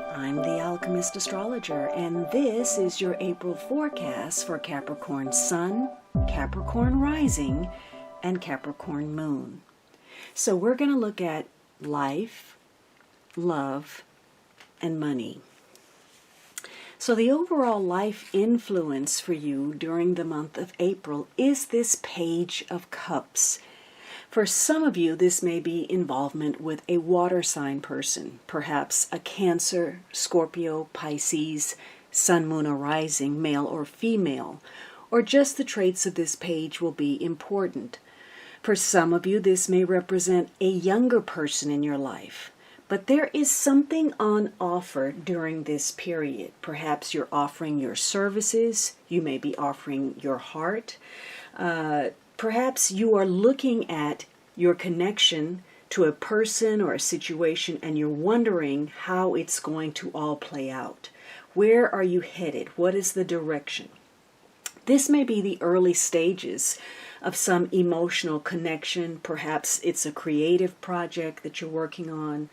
I'm the Alchemist Astrologer, and this is your April forecast for Capricorn Sun, Capricorn Rising, and Capricorn Moon. So we're going to look at life, love, and money. So the overall life influence for you during the month of April is this Page of Cups. For some of you, this may be involvement with a water sign person, perhaps a Cancer, Scorpio, Pisces, Sun, Moon, or Rising, male or female, or just the traits of this page will be important. For some of you, this may represent a younger person in your life. But there is something on offer during this period. Perhaps you're offering your services. You may be offering your heart. Perhaps you are looking at your connection to a person or a situation and you're wondering how it's going to all play out. Where are you headed? What is the direction? This may be the early stages of some emotional connection. Perhaps it's a creative project that you're working on.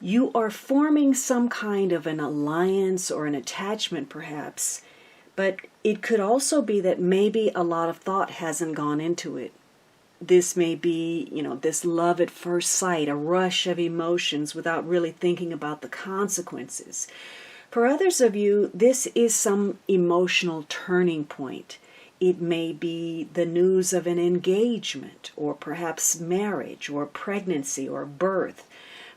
You are forming some kind of an alliance or an attachment perhaps, but it could also be that maybe a lot of thought hasn't gone into it. This may be, this love at first sight, a rush of emotions without really thinking about the consequences. For others of you, this is some emotional turning point. It may be the news of an engagement, or perhaps marriage, or pregnancy, or birth.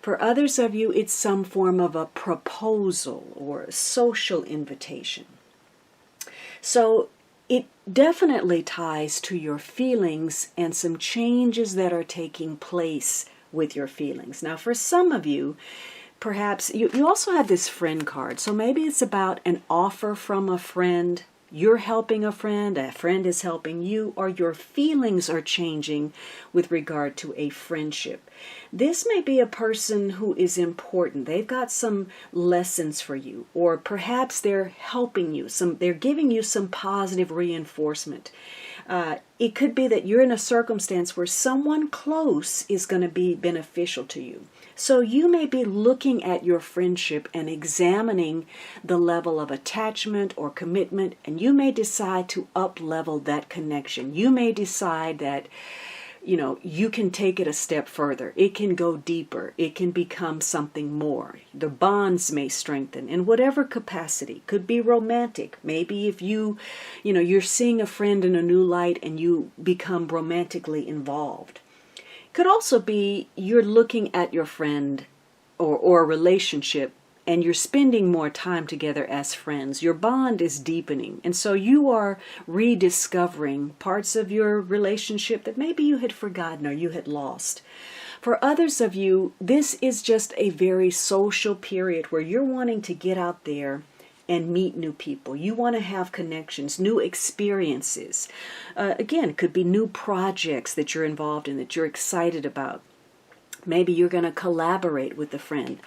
For others of you, it's some form of a proposal or a social invitation. So it definitely ties to your feelings and some changes that are taking place with your feelings. Now, for some of you, perhaps you also have this friend card. So maybe it's about an offer from a friend. You're helping a friend is helping you, or your feelings are changing with regard to a friendship. This may be a person who is important. They've got some lessons for you, or perhaps they're helping you. They're giving you some positive reinforcement. It could be that you're in a circumstance where someone close is going to be beneficial to you. So you may be looking at your friendship and examining the level of attachment or commitment, and you may decide to up-level that connection. You may decide that, you can take it a step further. It can go deeper. It can become something more. The bonds may strengthen in whatever capacity. Could be romantic. Maybe if you're seeing a friend in a new light and you become romantically involved. Could also be you're looking at your friend or a relationship and you're spending more time together as friends. Your bond is deepening. And so you are rediscovering parts of your relationship that maybe you had forgotten or you had lost. For others of you, this is just a very social period where you're wanting to get out there and meet new people. You want to have connections, new experiences. Again, it could be new projects that you're involved in that you're excited about. Maybe you're going to collaborate with a friend.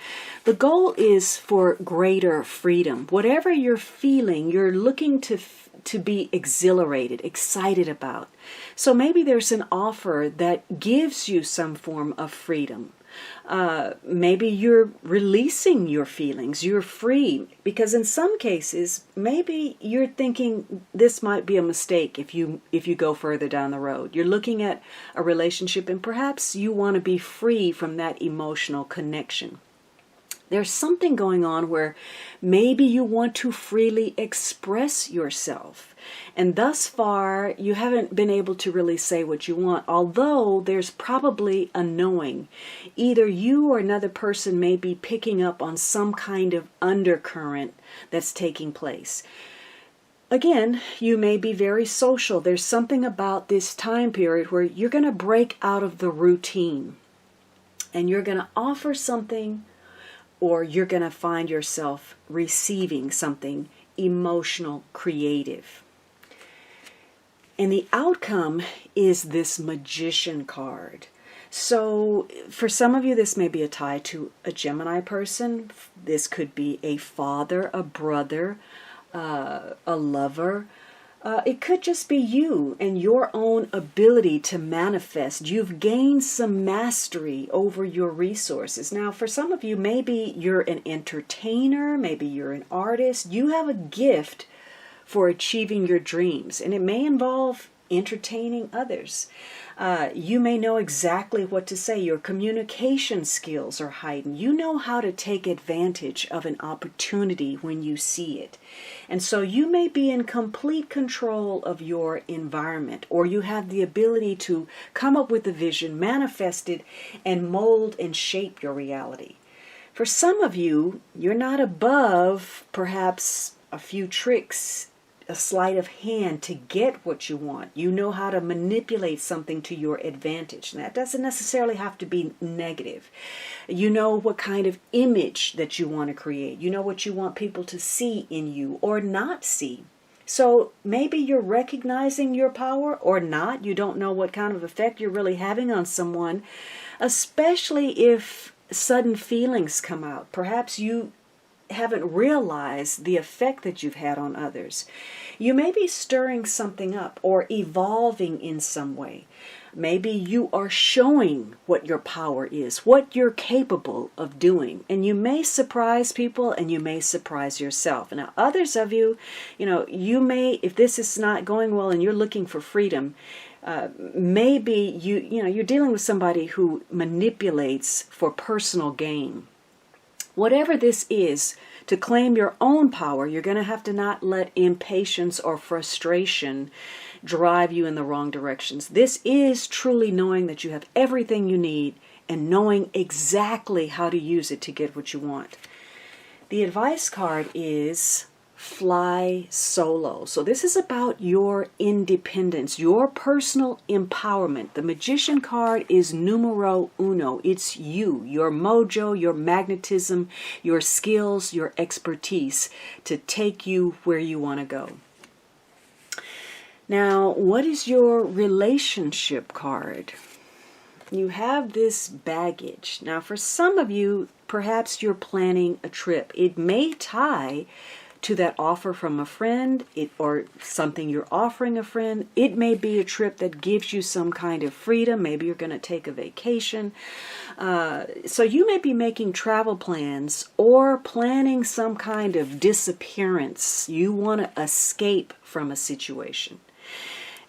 The goal is for greater freedom. Whatever you're feeling, you're looking to be exhilarated, excited about. So maybe there's an offer that gives you some form of freedom. Maybe you're releasing your feelings. You're free. Because in some cases, maybe you're thinking this might be a mistake if you go further down the road. You're looking at a relationship and perhaps you want to be free from that emotional connection. There's something going on where maybe you want to freely express yourself. And thus far, you haven't been able to really say what you want, although there's probably a knowing. Either you or another person may be picking up on some kind of undercurrent that's taking place. Again, you may be very social. There's something about this time period where you're going to break out of the routine and you're going to offer something, or you're going to find yourself receiving something emotional, creative. And the outcome is this Magician card. So for some of you, this may be a tie to a Gemini person. This could be a father, a brother, a lover, It could just be you and your own ability to manifest. You've gained some mastery over your resources. Now, for some of you, maybe you're an entertainer, maybe you're an artist. You have a gift for achieving your dreams, and it may involve entertaining others. You may know exactly what to say. Your communication skills are heightened. You know how to take advantage of an opportunity when you see it. And so you may be in complete control of your environment, or you have the ability to come up with a vision, manifest it, and mold and shape your reality. For some of you, you're not above perhaps a few tricks, a sleight of hand to get what you want. You know how to manipulate something to your advantage. And that doesn't necessarily have to be negative. You know what kind of image that you want to create. You know what you want people to see in you or not see. So maybe you're recognizing your power or not. You don't know what kind of effect you're really having on someone, especially if sudden feelings come out. Perhaps you haven't realized the effect that you've had on others. You may be stirring something up or evolving in some way. Maybe you are showing what your power is, what you're capable of doing. And you may surprise people and you may surprise yourself. Now, others of you, you may, if this is not going well and you're looking for freedom, maybe you're dealing with somebody who manipulates for personal gain. Whatever this is, to claim your own power, you're going to have to not let impatience or frustration drive you in the wrong directions. This is truly knowing that you have everything you need and knowing exactly how to use it to get what you want. The advice card is fly solo. So this is about your independence, your personal empowerment. The Magician card is numero uno. It's you, your mojo, your magnetism, your skills, your expertise to take you where you want to go. Now, what is your relationship card? You have this baggage. Now, for some of you, perhaps you're planning a trip. It may tie to that offer from a friend or something you're offering a friend. It may be a trip that gives you some kind of freedom. Maybe you're going to take a vacation. So you may be making travel plans or planning some kind of disappearance. You want to escape from a situation.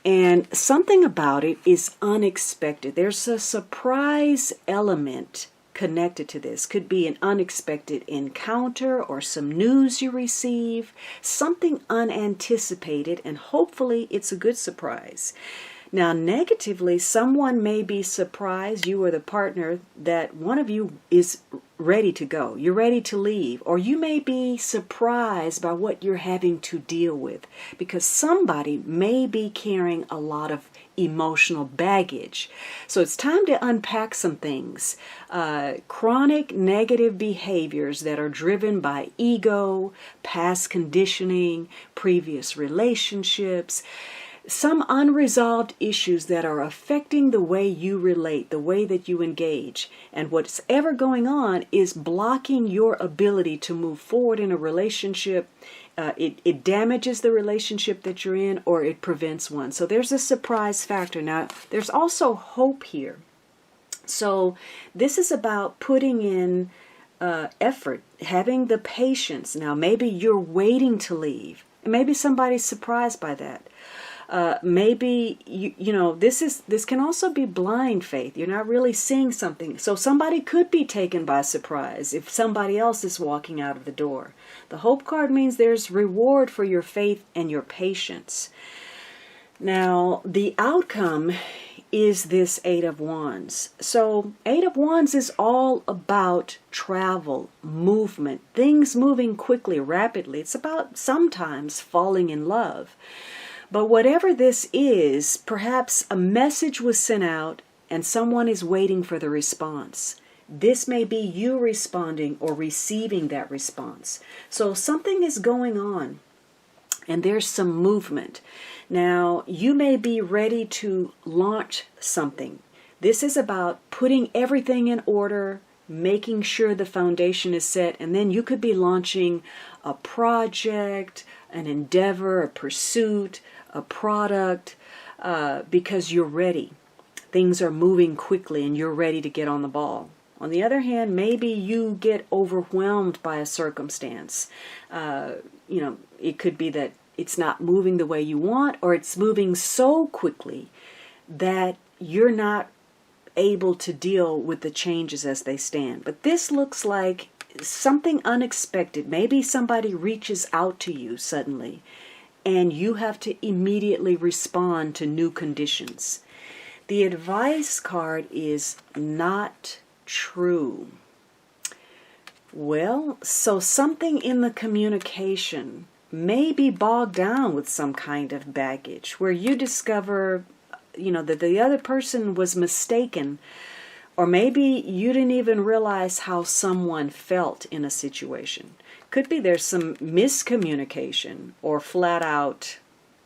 And something about it is unexpected. There's a surprise element connected to this. Could be an unexpected encounter or some news you receive, something unanticipated, and hopefully it's a good surprise. Now, negatively, someone may be surprised, you or the partner, that one of you is ready to go. You're ready to leave. Or you may be surprised by what you're having to deal with because somebody may be carrying a lot of emotional baggage. So it's time to unpack some things. Chronic negative behaviors that are driven by ego, past conditioning, previous relationships, some unresolved issues that are affecting the way you relate, the way that you engage. And what's ever going on is blocking your ability to move forward in a relationship. It damages the relationship that you're in, or it prevents one. So there's a surprise factor. Now, there's also hope here. So this is about putting in effort, having the patience. Now, maybe you're waiting to leave. And maybe somebody's surprised by that. Maybe this can also be blind faith. You're not really seeing something. So somebody could be taken by surprise if somebody else is walking out of the door. The hope card means there's reward for your faith and your patience. Now, the outcome is this Eight of Wands. So Eight of Wands is all about travel, movement, things moving quickly, rapidly. It's about sometimes falling in love. But whatever this is, perhaps a message was sent out and someone is waiting for the response. This may be you responding or receiving that response. So something is going on and there's some movement. Now, you may be ready to launch something. This is about putting everything in order, making sure the foundation is set, and then you could be launching a project, an endeavor, a pursuit, a product, because you're ready. Things are moving quickly and you're ready to get on the ball. On the other hand, maybe you get overwhelmed by a circumstance. It could be that it's not moving the way you want, or it's moving so quickly that you're not able to deal with the changes as they stand. But this looks like something unexpected. Maybe somebody reaches out to you suddenly, and you have to immediately respond to new conditions. The advice card is not true. Well, so something in the communication may be bogged down with some kind of baggage where you discover, that the other person was mistaken, or maybe you didn't even realize how someone felt in a situation. Could be there's some miscommunication or flat out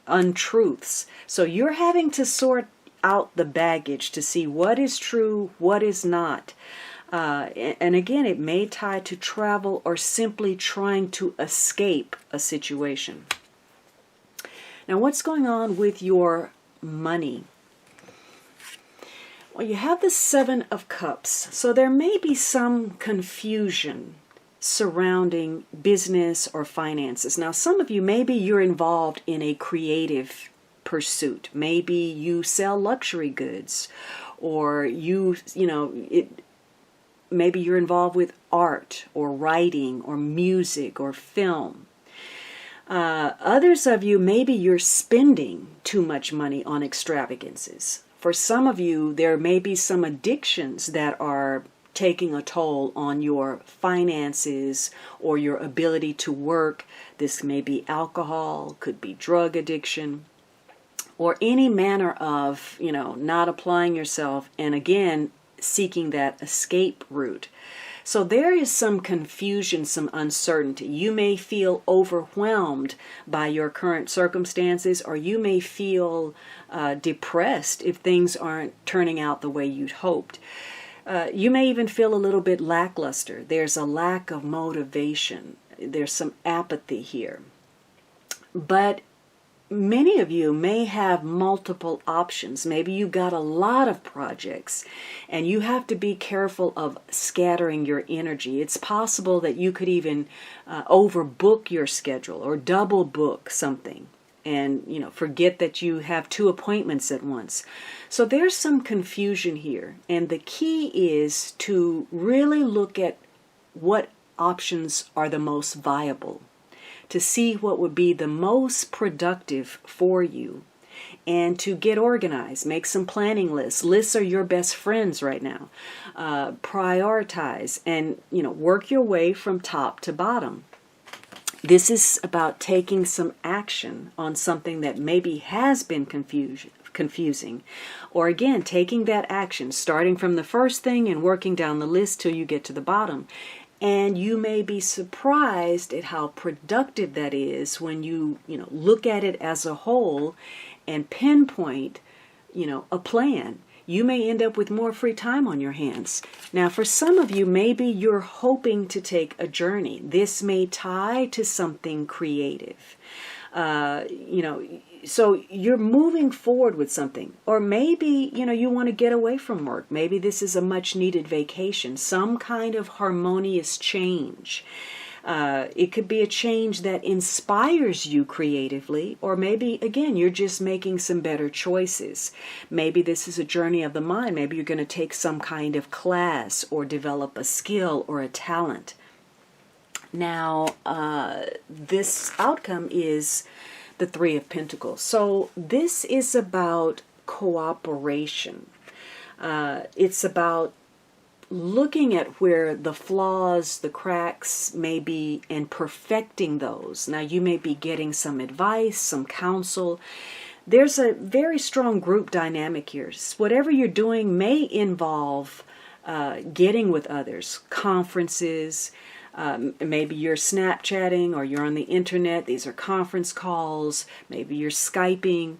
untruths. So you're having to sort out the baggage to see what is true, what is not. And again, it may tie to travel or simply trying to escape a situation. Now, what's going on with your money? Well, you have the Seven of Cups, so there may be some confusion surrounding business or finances. Now, some of you, maybe you're involved in a creative pursuit. Maybe you sell luxury goods, or maybe you're involved with art or writing or music or film. Others of you, maybe you're spending too much money on extravagances. For some of you, there may be some addictions that are taking a toll on your finances or your ability to work. This may be alcohol, could be drug addiction, or any manner of, not applying yourself, and again, seeking that escape route. So there is some confusion, some uncertainty. You may feel overwhelmed by your current circumstances, or you may feel depressed if things aren't turning out the way you'd hoped. You may even feel a little bit lackluster. There's a lack of motivation. There's some apathy here. But many of you may have multiple options. Maybe you've got a lot of projects and you have to be careful of scattering your energy. It's possible that you could even overbook your schedule or double book something and forget that you have 2 appointments at once. So there's some confusion here, and the key is to really look at what options are the most viable, to see what would be the most productive for you, and to get organized. Make some planning lists. Lists are your best friends right now. Prioritize and work your way from top to bottom. This is about taking some action on something that maybe has been confusing, or again, taking that action, starting from the first thing and working down the list till you get to the bottom. And you may be surprised at how productive that is when you look at it as a whole and pinpoint, a plan. You may end up with more free time on your hands. Now, for some of you, maybe you're hoping to take a journey. This may tie to something creative. So you're moving forward with something. Or maybe, you want to get away from work. Maybe this is a much needed vacation, some kind of harmonious change. It could be a change that inspires you creatively, or maybe, again, you're just making some better choices. Maybe this is a journey of the mind. Maybe you're going to take some kind of class or develop a skill or a talent. Now, this outcome is the Three of Pentacles. So this is about cooperation. It's about looking at where the flaws, the cracks may be, and perfecting those. Now, you may be getting some advice, some counsel. There's a very strong group dynamic here. Whatever you're doing may involve getting with others, conferences. Maybe you're Snapchatting or you're on the internet. These are conference calls. Maybe you're Skyping.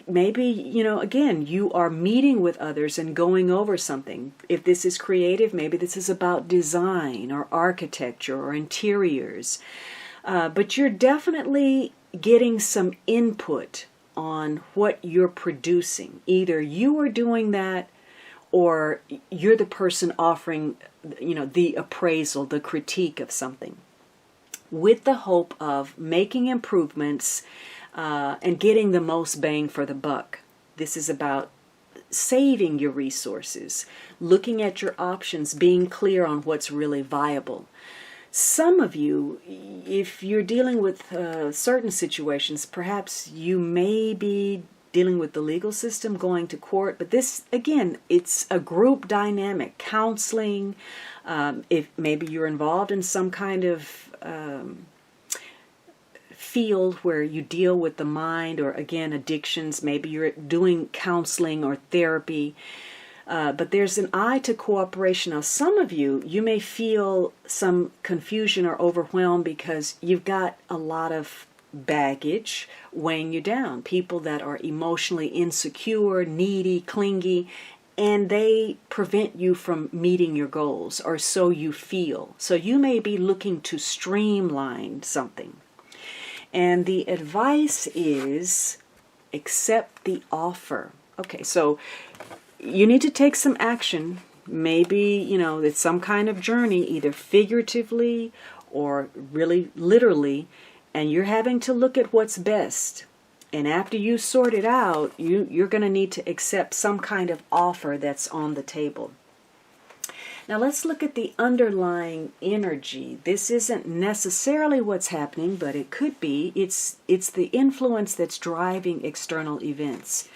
Maybe, again, you are meeting with others and going over something. If this is creative, maybe this is about design or architecture or interiors. But you're definitely getting some input on what you're producing. Either you are doing that, or you're the person offering, the appraisal, the critique of something, with the hope of making improvements and getting the most bang for the buck. This is about saving your resources, looking at your options, being clear on what's really viable. Some of you, if you're dealing with certain situations, perhaps you may be dealing with the legal system, going to court, but this, again, it's a group dynamic, counseling. If maybe you're involved in some kind of field where you deal with the mind, or again, addictions, maybe you're doing counseling or therapy. But there's an eye to cooperation. Now, some of you may feel some confusion or overwhelmed because you've got a lot of baggage weighing you down. People that are emotionally insecure, needy, clingy, and they prevent you from meeting your goals, or so you feel. So you may be looking to streamline something. And the advice is accept the offer. Okay, so you need to take some action. Maybe, it's some kind of journey, either figuratively or really literally, and you're having to look at what's best. And after you sort it out, you're going to need to accept some kind of offer that's on the table. Now let's look at the underlying energy. This isn't necessarily what's happening, but it could be. It's the influence that's driving external events.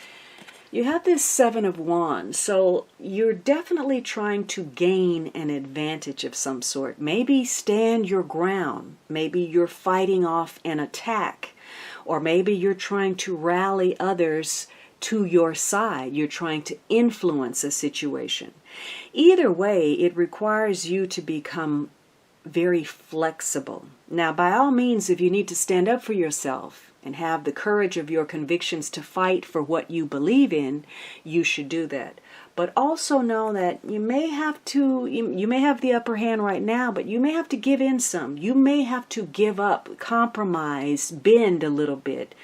You have this Seven of Wands, so you're definitely trying to gain an advantage of some sort. Maybe stand your ground. Maybe you're fighting off an attack. Or maybe you're trying to rally others to your side. You're trying to influence a situation. Either way, it requires you to become very flexible. Now, by all means, if you need to stand up for yourself and have the courage of your convictions to fight for what you believe in, you should do that. But also know that you may have the upper hand right now, but you may have to give in some. You may have to give up, compromise, bend a little bit.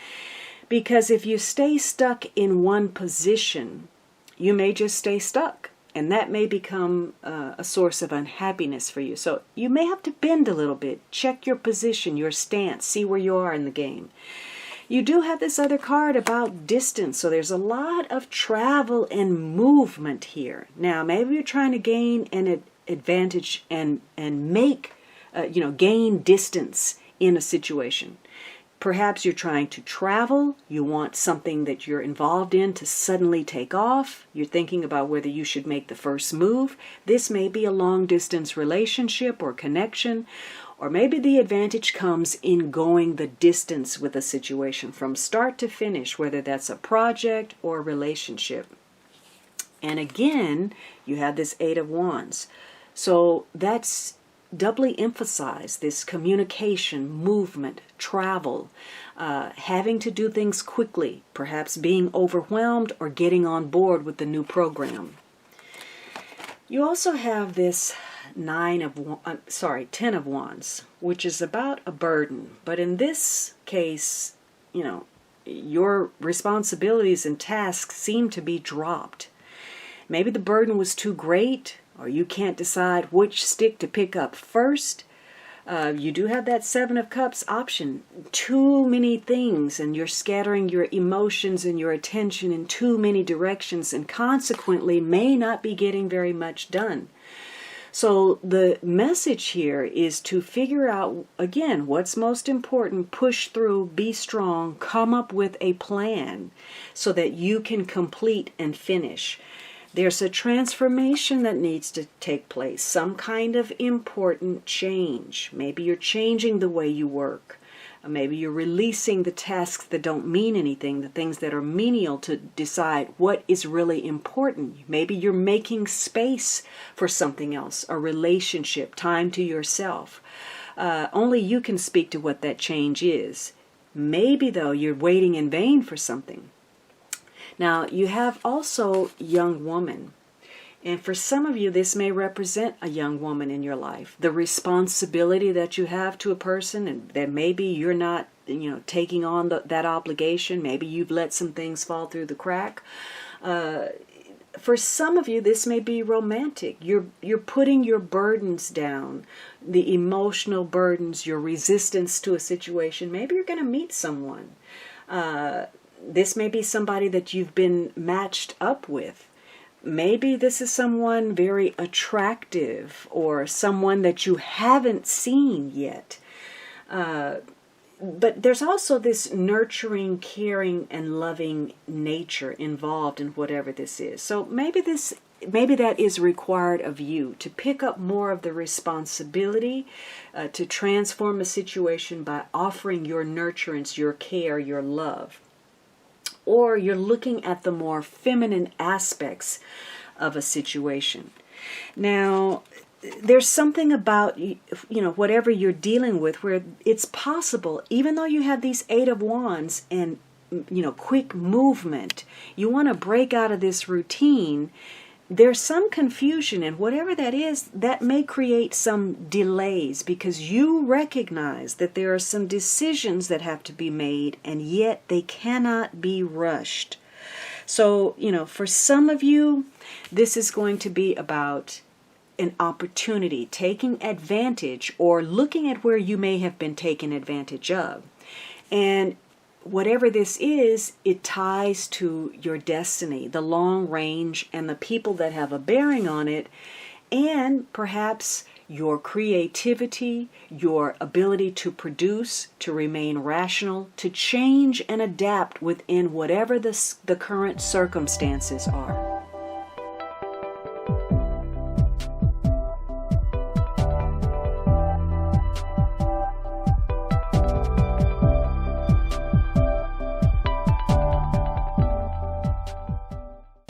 Because if you stay stuck in one position, you may just stay stuck. And that may become a source of unhappiness for you. So you may have to bend a little bit. Check your position, your stance, see where you are in the game. You do have this other card about distance. So there's a lot of travel and movement here. Now, maybe you're trying to gain an advantage and make, gain distance in a situation. Perhaps you're trying to travel, you want something that you're involved in to suddenly take off, you're thinking about whether you should make the first move. This may be a long-distance relationship or connection, or maybe the advantage comes in going the distance with a situation from start to finish, whether that's a project or a relationship. And again, you have this Eight of Wands. So that's doubly emphasize this communication, movement, travel, having to do things quickly, perhaps being overwhelmed or getting on board with the new program. You also have this Ten of Wands, which is about a burden. But in this case, your responsibilities and tasks seem to be dropped. Maybe the burden was too great, or you can't decide which stick to pick up first. You do have that Seven of Cups option. Too many things, and you're scattering your emotions and your attention in too many directions, and consequently may not be getting very much done. So the message here is to figure out, again, what's most important, push through, be strong, come up with a plan so that you can complete and finish. There's a transformation that needs to take place, some kind of important change. Maybe you're changing the way you work. Maybe you're releasing the tasks that don't mean anything, the things that are menial, to decide what is really important. Maybe you're making space for something else, a relationship, time to yourself. Only you can speak to what that change is. Maybe, though, you're waiting in vain for something. Now, you have also young woman. And for some of you, this may represent a young woman in your life. The responsibility that you have to a person, and that maybe you're not taking on that obligation. Maybe you've let some things fall through the crack. For some of you, this may be romantic. You're putting your burdens down, the emotional burdens, your resistance to a situation. Maybe you're going to meet someone. This may be somebody that you've been matched up with. Maybe this is someone very attractive or someone that you haven't seen yet. But there's also this nurturing, caring, and loving nature involved in whatever this is. So maybe that is required of you to pick up more of the responsibility to transform a situation by offering your nurturance, your care, your love. Or you're looking at the more feminine aspects of a situation. Now, there's something about, whatever you're dealing with where it's possible, even though you have these Eight of Wands and, quick movement, you want to break out of this routine. There's some confusion, and whatever that is, that may create some delays because you recognize that there are some decisions that have to be made, and yet they cannot be rushed. So, for some of you, this is going to be about an opportunity, taking advantage or looking at where you may have been taken advantage of. And whatever this is, it ties to your destiny, the long range, and the people that have a bearing on it, and perhaps your creativity, your ability to produce, to remain rational, to change and adapt within whatever the current circumstances are.